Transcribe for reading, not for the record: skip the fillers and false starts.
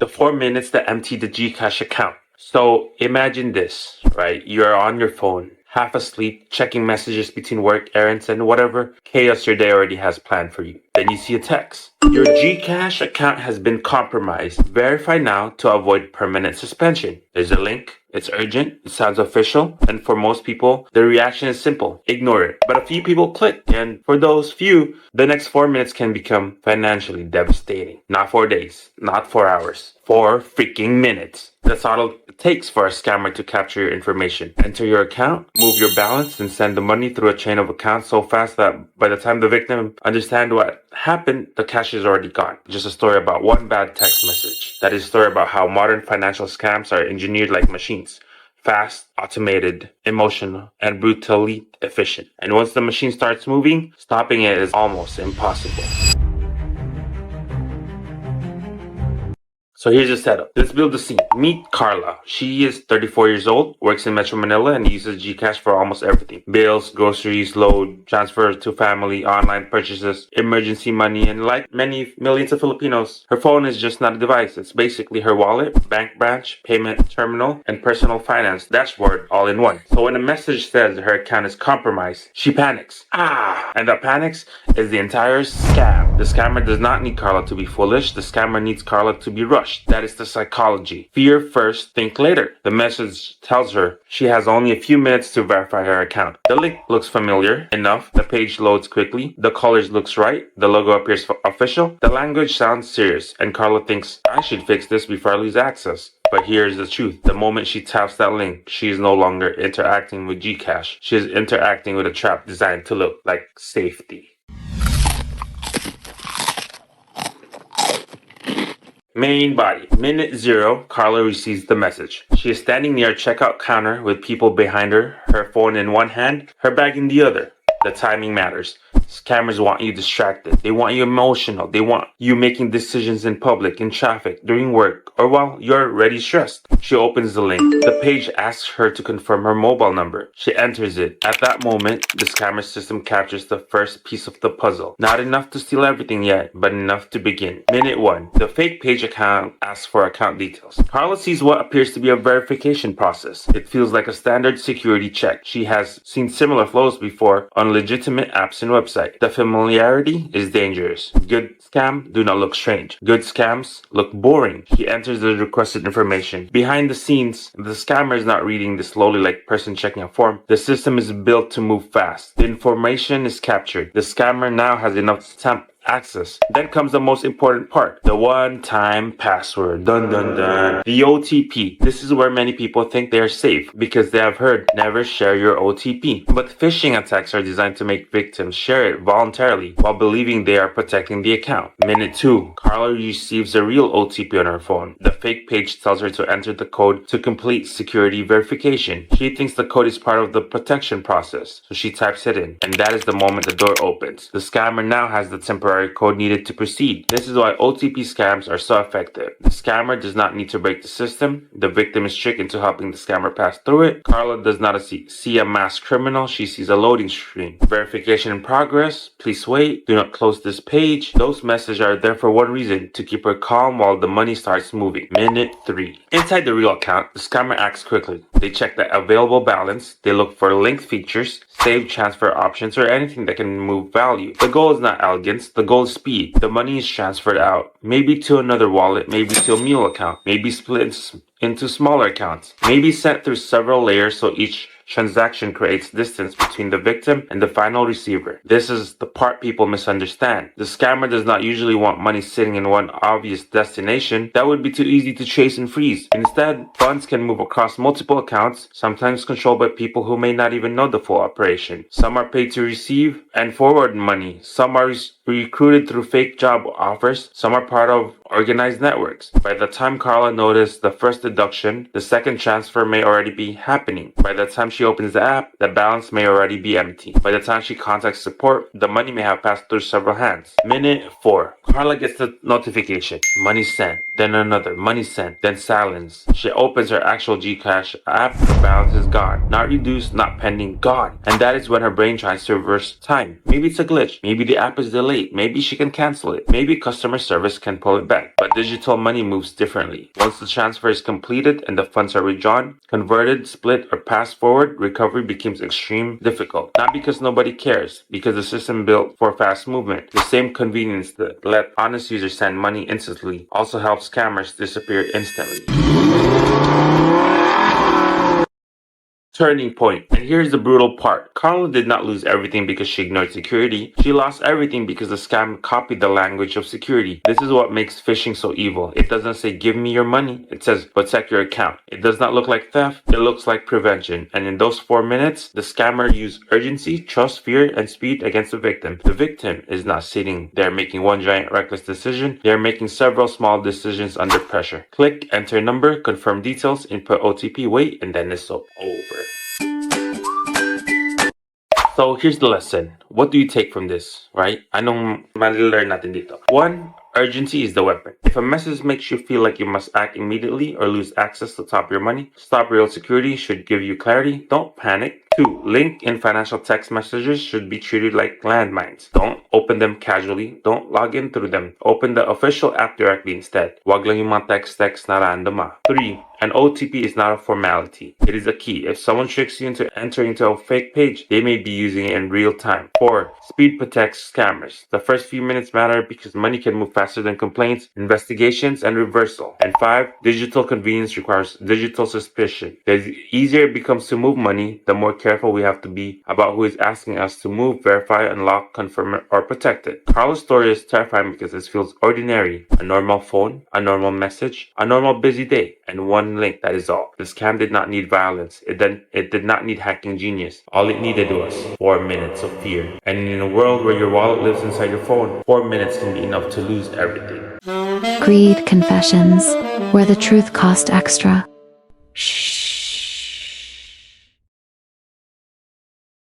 The 4 minutes that empty the GCash account. So imagine this, right? You're on your phone, half asleep, checking messages between work, errands, and whatever chaos your day already has planned for you. Then you see a text. Your GCash account has been compromised. Verify now to avoid permanent suspension. There's a link. It's urgent, it sounds official, and for most people, the reaction is simple. Ignore it. But a few people click, and for those few, the next 4 minutes can become financially devastating. Not 4 days, not 4 hours, 4 freaking minutes. That's all it takes for a scammer to capture your information. Enter your account, move your balance, and send the money through a chain of accounts so fast that by the time the victim understands what happened, the cash is already gone. Just a story about one bad text message. That is a story about how modern financial scams are engineered like machines. Fast, automated, emotional, and brutally efficient. And once the machine starts moving, stopping it is almost impossible. So here's the setup. Let's build the scene. Meet Carla. She is 34 years old, works in Metro Manila, and uses GCash for almost everything. Bills, groceries, load, transfer to family, online purchases, emergency money, and like many millions of Filipinos, her phone is just not a device. It's basically her wallet, bank branch, payment terminal, and personal finance dashboard all in one. So when a message says her account is compromised, she panics. And that panics is the entire scam. The scammer does not need Carla to be foolish. The scammer needs Carla to be rushed. That is the psychology. Fear first, think later. The message tells her she has only a few minutes to verify her account. The link looks familiar enough. The page loads quickly. The colors looks right. The logo appears official. The language sounds serious. And Carla thinks, I should fix this before I lose access. But here's the truth. The moment she taps that link, she is no longer interacting with GCash. She is interacting with a trap designed to look like safety. Main body. Minute 0, Carla receives the message. She is standing near a checkout counter with people behind her, her phone in one hand, her bag in the other. The timing matters. Scammers want you distracted. They want you emotional. They want you making decisions in public, in traffic, during work, or while you're already stressed. She opens the link. The page asks her to confirm her mobile number. She enters it. At that moment, the scammer system captures the first piece of the puzzle. Not enough to steal everything yet, but enough to begin. Minute 1. The fake page account asks for account details. Carla sees what appears to be a verification process. It feels like a standard security check. She has seen similar flows before on legitimate apps and websites. The familiarity is dangerous. Good scams do not look strange. Good scams look boring. She enters the requested information. Behind the scenes, the scammer is not reading this slowly like a person checking a form. The system is built to move fast. The information is captured. The scammer now has enough access. Then comes the most important part. The one-time password. Dun dun dun. The OTP. This is where many people think they are safe because they have heard never share your OTP. But phishing attacks are designed to make victims share it voluntarily while believing they are protecting the account. Minute 2. Carla receives a real OTP on her phone. The fake page tells her to enter the code to complete security verification. She thinks the code is part of the protection process, so she types it in. And that is the moment the door opens. The scammer now has the temporary code needed to proceed. This is why OTP scams are so effective. The scammer does not need to break the system. The victim is tricked into helping the scammer pass through it. Carla does not see a masked criminal. She sees a loading screen. Verification in progress. Please wait. Do not close this page. Those messages are there for one reason, to keep her calm while the money starts moving. Minute 3. Inside the real account, the scammer acts quickly. They check the available balance. They look for linked features, save transfer options, or anything that can move value. The goal is not elegance. The goal is speed. The money is transferred out. Maybe to another wallet, maybe to a mule account, maybe split into smaller accounts, maybe sent through several layers so each transaction creates distance between the victim and the final receiver. This is the part people misunderstand. The scammer does not usually want money sitting in one obvious destination. That would be too easy to trace and freeze. Instead, funds can move across multiple accounts, sometimes controlled by people who may not even know the full operation. Some are paid to receive and forward money. Some are recruited through fake job offers. Some are part of organized networks. By the time Carla noticed the first deduction, the second transfer may already be happening. By the time she opens the app, the balance may already be empty. By the time she contacts support, the money may have passed through several hands. Minute 4. Carla gets the notification. Money sent. Then another. Money sent. Then silence. She opens her actual GCash app. The balance is gone. Not reduced, not pending, gone. And that is when her brain tries to reverse time. Maybe it's a glitch. Maybe the app is delayed. Maybe she can cancel it. Maybe customer service can pull it back. sent, but digital money moves differently. Once the transfer is completed and the funds are withdrawn, converted, split, or passed forward, recovery becomes extremely difficult. Not because nobody cares, because the system built for fast movement. The same convenience that let honest users send money instantly also helps scammers disappear instantly. Turning point. And here's the brutal part. Carla did not lose everything because she ignored security. She lost everything because the scam copied the language of security. This is what makes phishing so evil. It doesn't say give me your money. It says protect your account. It does not look like theft. It looks like prevention. And in those 4 minutes, the scammer used urgency, trust, fear, and speed against the victim. The victim is not sitting there making one giant reckless decision. They are making several small decisions under pressure. Click, enter number, confirm details, input OTP, wait, and then it's over. So here's the lesson. What do you take from this, right? Anong ma-learn natin dito? 1. Urgency is the weapon. If a message makes you feel like you must act immediately or lose access to top your money, stop real security should give you clarity. Don't panic. 2. Link in financial text messages should be treated like landmines. Don't open them casually. Don't log in through them. Open the official app directly instead. Wag lang yung mga text na random 3. An OTP is not a formality. It is a key. If someone tricks you into entering into a fake page, they may be using it in real time. 4. Speed protects scammers. The first few minutes matter because money can move faster than complaints, investigations, and reversal. And 5. Digital convenience requires digital suspicion. The easier it becomes to move money, the more careful we have to be about who is asking us to move, verify, unlock, confirm, or protect it. Carla's story is terrifying because it feels ordinary. A normal phone, a normal message, a normal busy day, and one link, that is all. The scam did not need violence. It did not need hacking genius. All it needed was 4 minutes of fear. And in a world where your wallet lives inside your phone, 4 minutes can be enough to lose everything. Greed Confessions, where the truth cost extra. Shh.